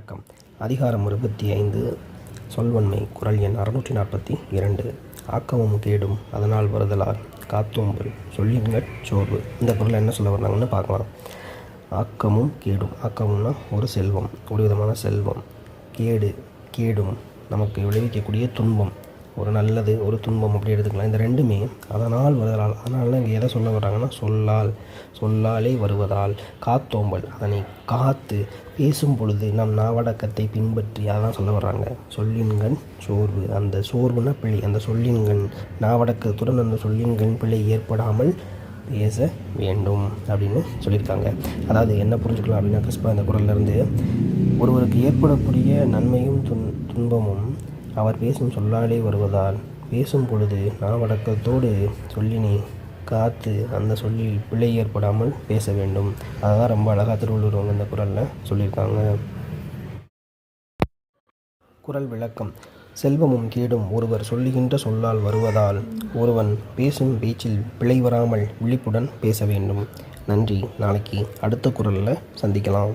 வணக்கம். அதிகாரம் 25 சொல்வன்மை. குறள் எண் 642. ஆக்கமும் கேடும் அதனால் வருதலால் காத்தோம்பல் சொல்லின்கட் சோர்வு. இந்த குறள் என்ன சொல்ல வர்றாங்கன்னு பார்க்கலாம். ஆக்கமும் கேடும். ஆக்கமும்னா ஒரு செல்வம், ஒரு விதமான செல்வம். கேடும் நமக்கு விளைவிக்கக்கூடிய துன்பம். ஒரு நல்லது, ஒரு துன்பம் அப்படி எடுத்துக்கலாம். இந்த ரெண்டுமே அதனால் வருதலால். அதனால இங்கே எதை சொல்ல வர்றாங்கன்னா சொல்லாலே வருவதால் காத்தோம்பல், அதனை காத்து பேசும் பொழுது நம் நாவடக்கத்தை பின்பற்றி அதான் சொல்ல வர்றாங்க. சொல்லின்கண் சோர்வு. அந்த சோர்வுனா பிழை. அந்த சொல்லின்கண் நாவடக்கத்துடன் அந்த சொல்லின்கண் பிழை ஏற்படாமல் பேச வேண்டும் அப்படின்னு சொல்லியிருக்காங்க. அதாவது என்ன புரிஞ்சுக்கலாம் அப்படின்னா, கிறிஸ்பா இந்த குறள்லேருந்து ஒருவருக்கு ஏற்படக்கூடிய நன்மையும் துன்பமும் அவர் பேசும் சொல்லாலே வருவதால் பேசும் பொழுது நாவடக்கத்தோடு சொல்லினை காத்து அந்த சொல்லில் பிழை ஏற்படாமல் பேச வேண்டும். அதுதான் ரொம்ப அழகாக திருவள்ளுவர் இந்த குறளில் சொல்லியிருக்காங்க. குறள் விளக்கம். செல்வமும் கேடும் ஒருவர் சொல்லுகின்ற சொல்லால் வருவதால் ஒருவன் பேசும் பேச்சில் பிழை வராமல் விழிப்புடன் பேச வேண்டும். நன்றி. நாளைக்கு அடுத்த குறளில் சந்திக்கலாம்.